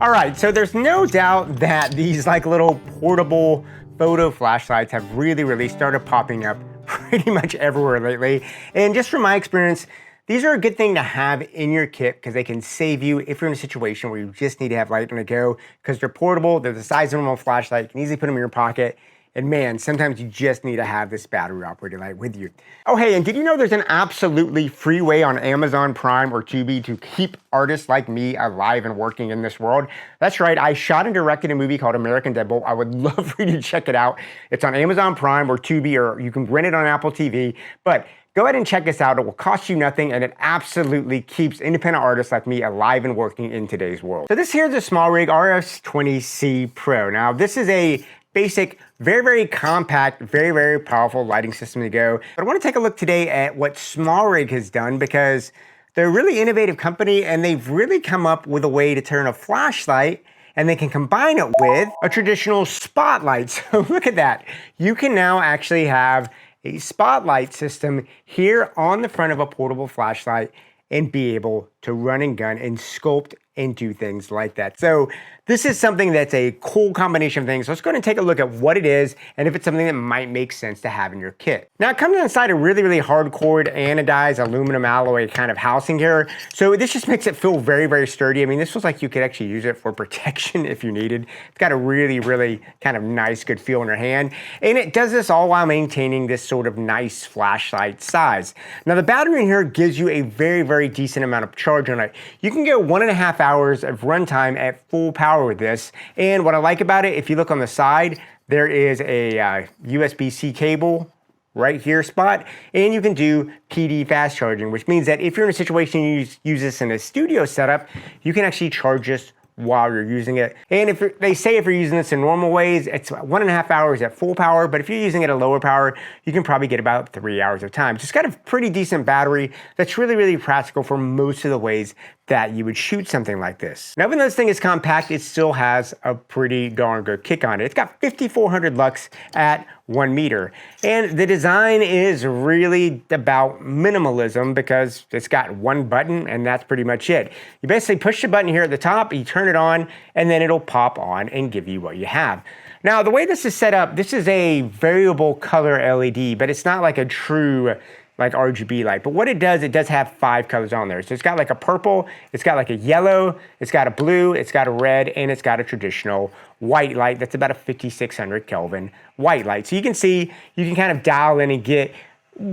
All right, so there's no doubt that these like little portable photo flashlights have really started popping up pretty much everywhere lately. And just from my experience, these are a good thing to have in your kit because they can save you if you're in a situation where you just need to have light on the go because they're portable, they're the size of a normal flashlight, you can easily put them in your pocket. And man, sometimes you just need to have this battery operated light with you. Oh hey, and did you know there's an absolutely free way on Amazon Prime or Tubi to keep artists like me alive and working in this world? That's right, I shot and directed a movie called American Deadbolt. I would love for you to check it out. It's on Amazon Prime or Tubi, or you can rent it on Apple TV. But go ahead and check this out. It will cost you nothing, and it absolutely keeps independent artists like me alive and working in today's world. So this here is a SmallRig RF 20C Pro. Now this is a basic, very compact, very powerful lighting system to go. But I want to take a look today at what SmallRig has done because they're a really innovative company and they've really come up with a way to turn a flashlight and they can combine it with a traditional spotlight. So look at that. You can now actually have a spotlight system here on the front of a portable flashlight and be able to run and gun and sculpt and do things like that. So this is something that's a cool combination of things. So let's go ahead and take a look at what it is and if it's something that might make sense to have in your kit. Now it comes inside a really hard-cored anodized aluminum alloy kind of housing here. So this just makes it feel very sturdy. I mean, this feels like you could actually use it for protection if you needed. It's got a really kind of nice, good feel in your hand. And it does this all while maintaining this sort of nice flashlight size. Now the battery in here gives you a very decent amount of charge on it. You can go 1.5 hours of runtime at full power with this. And what I like about it, if you look on the side, there is a USB-C cable right here spot, and you can do PD fast charging, which means that if you're in a situation you use this in a studio setup, you can actually charge this while you're using it. And if they say if you're using this in normal ways, it's 1.5 hours at full power, but if you're using it at lower power, you can probably get about 3 hours of time. So it's got a pretty decent battery that's really practical for most of the ways that you would shoot something like this. Now, even though this thing is compact, it still has a pretty darn good kick on it. It's got 5,400 lux at 1 meter. And the design is really about minimalism because it's got one button and that's pretty much it. You basically push the button here at the top, you turn it on, and then it'll pop on and give you what you have. Now, the way this is set up, this is a variable color LED, but it's not like a true like RGB light. But what it does have 5 colors on there. So it's got like a purple, it's got like a yellow, it's got a blue, it's got a red, and it's got a traditional white light that's about a 5600 Kelvin white light. So you can see, you can kind of dial in and get,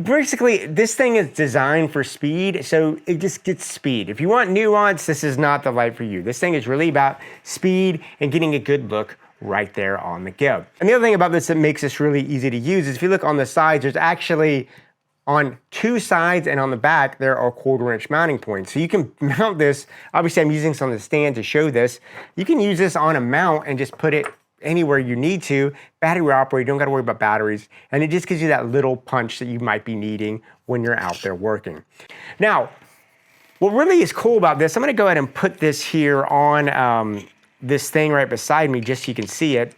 basically this thing is designed for speed, so it just gets speed. If you want nuance, this is not the light for you. This thing is really about speed and getting a good look right there on the go. And the other thing about this that makes this really easy to use is if you look on the sides, there's actually on 2 sides and on the back, there are 1/4 inch mounting points. So you can mount this, obviously I'm using this on the stand to show this. You can use this on a mount and just put it anywhere you need to. Battery operated, you don't gotta worry about batteries. And it just gives you that little punch that you might be needing when you're out there working. Now, what really is cool about this, I'm gonna go ahead and put this here on this thing right beside me just so you can see it.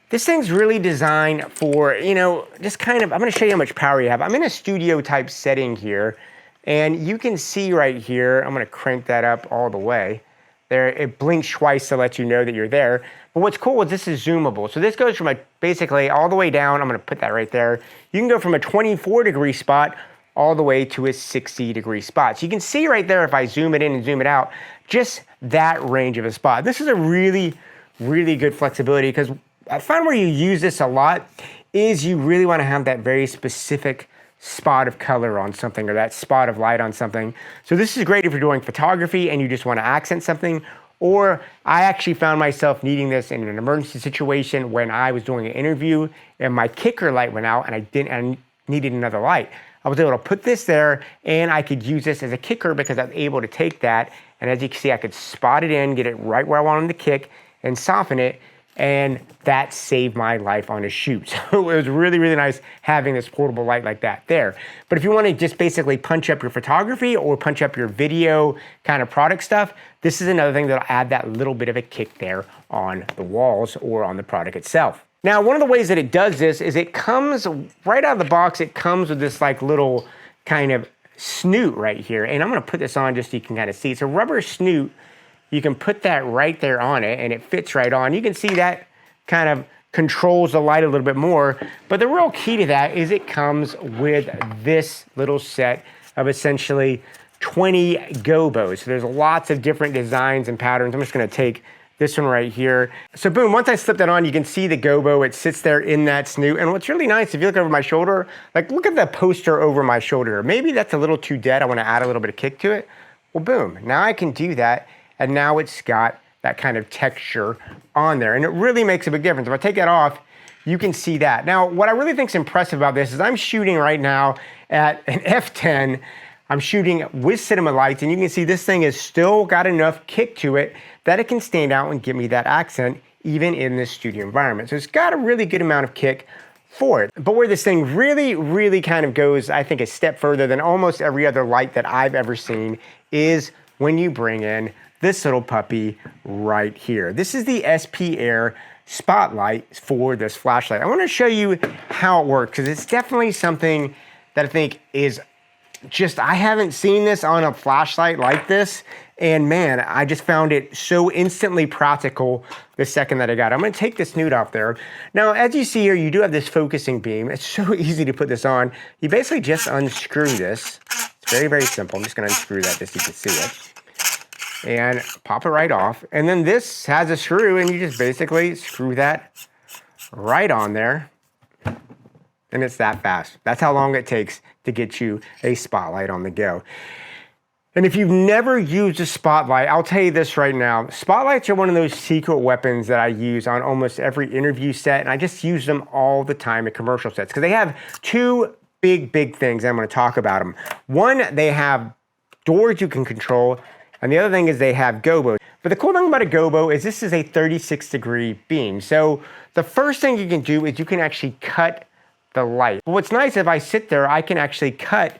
This thing's really designed for, you know, just kind of, I'm gonna show you how much power you have. I'm in a studio type setting here, and you can see right here, I'm gonna crank that up all the way. There, it blinks twice to let you know that you're there. But what's cool is this is zoomable. So this goes from a, basically all the way down, I'm gonna put that right there. You can go from a 24-degree spot all the way to a 60-degree spot. So you can see right there, if I zoom it in and zoom it out, just that range of a spot. This is a really good flexibility because I find where you use this a lot is you really want to have that very specific spot of color on something or that spot of light on something. So this is great if you're doing photography and you just want to accent something, or I actually found myself needing this in an emergency situation when I was doing an interview and my kicker light went out and I needed another light. I was able to put this there and I could use this as a kicker because I was able to take that, and as you can see, I could spot it in, get it right where I wanted to kick and soften it. And that saved my life on a shoot. So it was really nice having this portable light like that there. But if you want to just basically punch up your photography or punch up your video kind of product stuff, this is another thing that'll add that little bit of a kick there on the walls or on the product itself. Now, one of the ways that it does this is it comes right out of the box, it comes with this like little kind of snoot right here. And I'm gonna put this on just so you can kind of see. It's a rubber snoot. you can put that right there on it and it fits right on. You can see that kind of controls the light a little bit more, but the real key to that is it comes with this little set of essentially 20 gobos. So there's lots of different designs and patterns. I'm just gonna take this one right here. So boom, once I slip that on, you can see the gobo, it sits there in that snoot. And what's really nice, if you look over my shoulder, like look at the poster over my shoulder. Maybe that's a little too dead, I wanna add a little bit of kick to it. Well, boom, now I can do that, and now it's got that kind of texture on there, and it really makes a big difference. If I take that off, you can see that. Now, what I really think is impressive about this is I'm shooting right now at an f10. I'm shooting with cinema lights, and you can see this thing has still got enough kick to it that it can stand out and give me that accent even in this studio environment. So it's got a really good amount of kick for it. But where this thing really kind of goes, I think, a step further than almost every other light that I've ever seen is when you bring in this little puppy right here. This is the SP Air spotlight for this flashlight. I want to show you how it works because it's definitely something that I think is just, I haven't seen this on a flashlight like this, and man, I just found it so instantly practical the second that I got it. I'm gonna take this snoot off there. Now, as you see here, you do have this focusing beam. It's so easy to put this on. You basically just unscrew this. It's very simple. I'm just gonna unscrew that just so you can see it. And pop it right off. And then this has a screw, and you just basically screw that right on there. And it's that fast. That's how long it takes to get you a spotlight on the go. And if you've never used a spotlight, I'll tell you this right now. Spotlights are one of those secret weapons that I use on almost every interview set, and I just use them all the time at commercial sets because they have two big things. I'm going to talk about them. One, they have doors you can control, and the other thing is they have gobos. But the cool thing about a gobo is this is a 36-degree beam. So the first thing you can do is you can actually cut the light. But what's nice, if I sit there, I can actually cut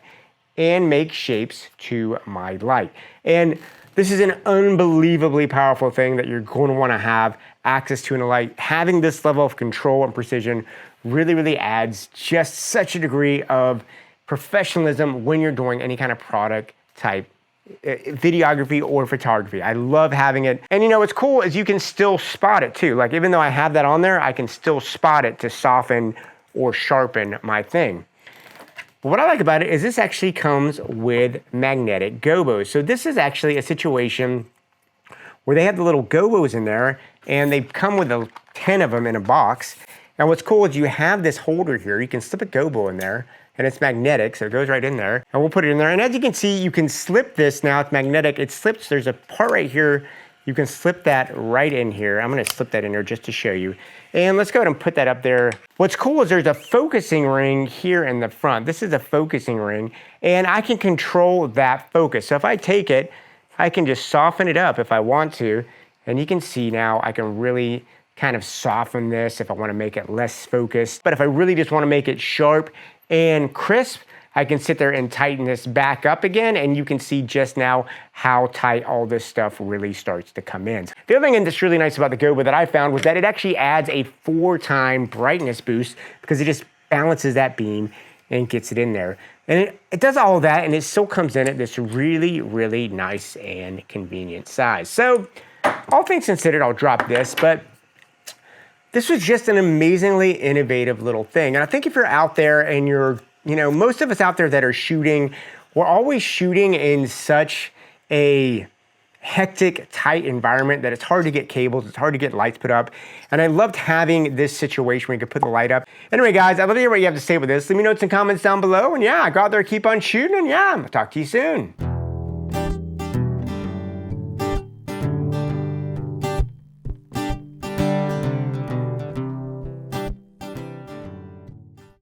and make shapes to my light. And this is an unbelievably powerful thing that you're going to want to have access to in a light. Having this level of control and precision really adds just such a degree of professionalism when you're doing any kind of product type videography or photography. I love having it. And you know, what's cool is you can still spot it too. Like even though I have that on there, I can still spot it to soften or sharpen my thing. But what I like about it is this actually comes with magnetic gobos. So this is actually a situation where they have the little gobos in there, and they come with 10 of them in a box. And what's cool is you have this holder here. You can slip a gobo in there, and it's magnetic, so it goes right in there. And we'll put it in there. And as you can see, you can slip this now. It's magnetic. It slips. There's a part right here. You can slip that right in here. I'm going to slip that in there just to show you. And let's go ahead and put that up there. What's cool is there's a focusing ring here in the front. This is a focusing ring, and I can control that focus. So if I take it, I can just soften it up if I want to. And you can see now I can really kind of soften this if I want to make it less focused. But if I really just want to make it sharp and crisp, I can sit there and tighten this back up again, and you can see just now how tight all this stuff really starts to come in. The other thing that's really nice about the gobo that I found was that it actually adds a 4-time brightness boost because it just balances that beam and gets it in there. And it does all of that, and it still comes in at this really nice and convenient size. So all things considered, I'll drop this, but this was just an amazingly innovative little thing. And I think if you're out there and you're, you know, most of us out there that are shooting, we're always shooting in such a hectic, tight environment that it's hard to get cables, it's hard to get lights put up. And I loved having this situation where you could put the light up. Anyway, guys, I'd love to hear what you have to say with this. Leave me notes and comments down below. And yeah, go out there, keep on shooting, and yeah, I'll talk to you soon.